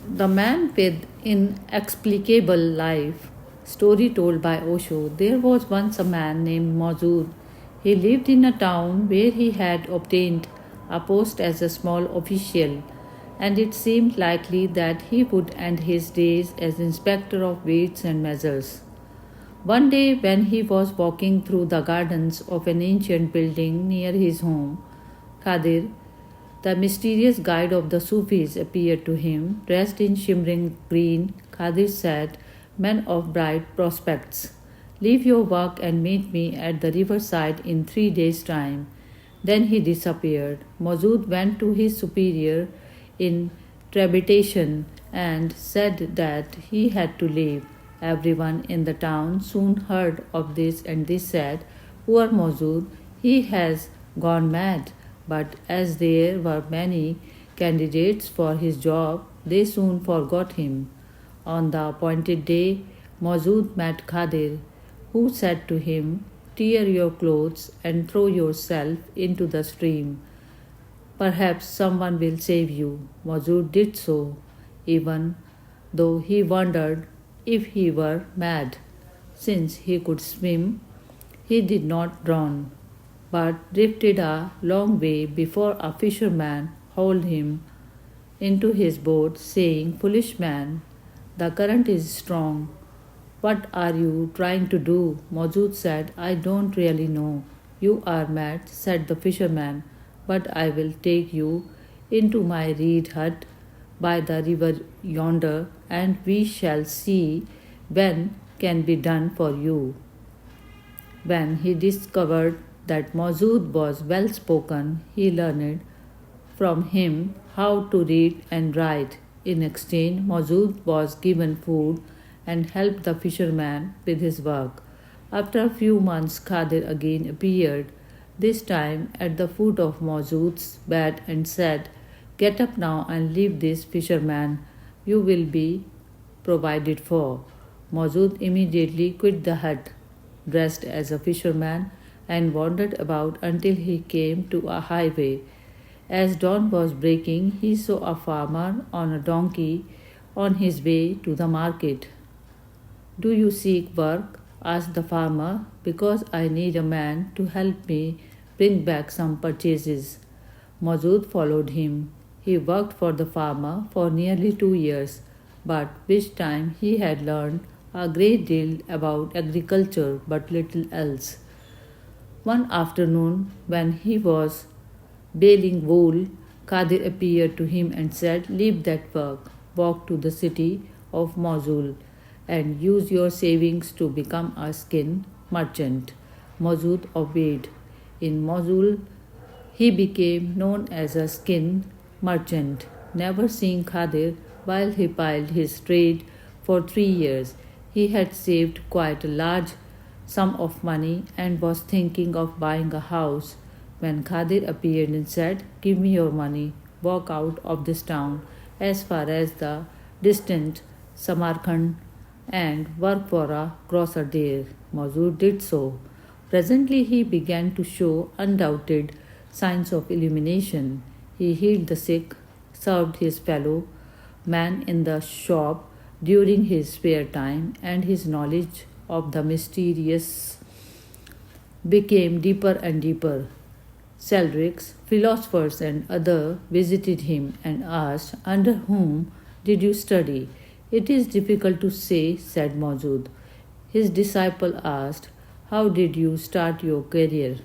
The Man with Inexplicable Life, story told by Osho. There was once a man named Masood. He lived in a town where he had obtained a post as a small official, and it seemed likely that he would end his days as inspector of weights and measures. One day, when he was walking through the gardens of an ancient building near his home, Khadir, the mysterious guide of the Sufis, appeared to him. Dressed in shimmering green, Khadir said, "Men of bright prospects, leave your work and meet me at the riverside in 3 days' time." Then he disappeared. Masood went to his superior in trepidation and said that he had to leave. Everyone in the town soon heard of this, and they said, "Poor Masood, he has gone mad." But as there were many candidates for his job, they soon forgot him. On the appointed day, Masood met Khadir, who said to him, "Tear your clothes and throw yourself into the stream. Perhaps someone will save you." Masood did so, even though he wondered if he were mad. Since he could swim, he did not drown, but drifted a long way before a fisherman hauled him into his boat, saying, "Foolish man, the current is strong. What are you trying to do?" Masood said, "I don't really know." "You are mad," said the fisherman, "but I will take you into my reed hut by the river yonder, and we shall see when can be done for you." When he discovered that Masood was well spoken, he learned from him how to read and write. In exchange, Masood was given food and helped the fisherman with his work. After a few months, Khadir again appeared, this time at the foot of Masood's bed, and said, "Get up now and leave this fisherman. You will be provided for." Masood immediately quit the hut, dressed as a fisherman, and wandered about until he came to a highway. As dawn was breaking, he saw a farmer on a donkey on his way to the market. "Do you seek work?" asked the farmer. "Because I need a man to help me bring back some purchases." Masood followed him. He worked for the farmer for nearly 2 years, but which time he had learned a great deal about agriculture but little else. One afternoon, when he was baling wool, Khadir appeared to him and said, "Leave that work, walk to the city of Mosul, and use your savings to become a skin merchant." Masood obeyed. In Mosul, he became known as a skin merchant. Never seeing Khadir while he plied his trade for 3 years, he had saved quite a large sum of money and was thinking of buying a house when Khadir appeared and said, "Give me your money, walk out of this town as far as the distant Samarkand and work for a grocer there." Masood did so. Presently he began to show undoubted signs of illumination. He healed the sick, served his fellow man in the shop during his spare time, and his knowledge of the mysterious became deeper and deeper. Clerics, philosophers, and others visited him and asked, "Under whom did you study?" "It is difficult to say," said Masood. His disciple asked, "How did you start your career?"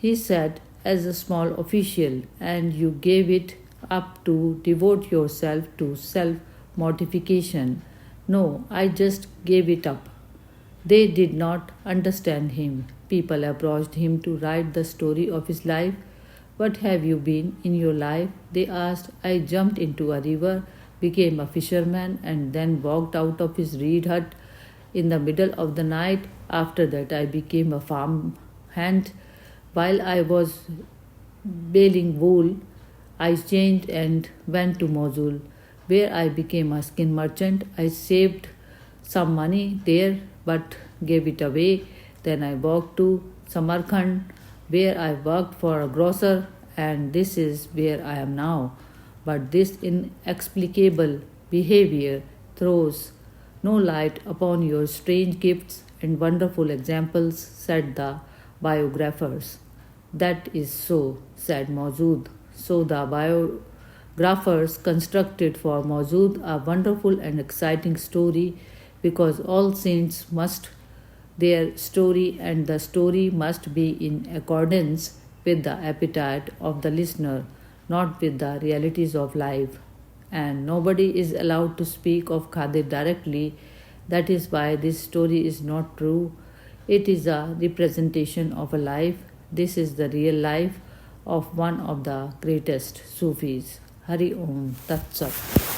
He said, "As a small official." "And you gave it up to devote yourself to self mortification?" "No, I just gave it up." They did not understand him. People approached him to write the story of his life. "What have you been in your life?" they asked. "I jumped into a river, became a fisherman, and then walked out of his reed hut in the middle of the night. After that, I became a farm hand. While I was baling wool, I changed and went to Mosul, where I became a skin merchant. I saved some money there but gave it away. Then I walked to Samarkand, where I worked for a grocer, and this is where I am now." But this inexplicable behavior throws no light upon your strange gifts and wonderful examples, said the biographers. That is so, said Maudud. So the biographers constructed for Maudud a wonderful and exciting story because all saints must their story and the story must be in accordance with the appetite of the listener, not with the realities of life. And nobody is allowed to speak of Khadir directly. That is why this story is not true. It is a representation of a life. This is the real life of one of the greatest Sufis. Hari Om Tat Sat.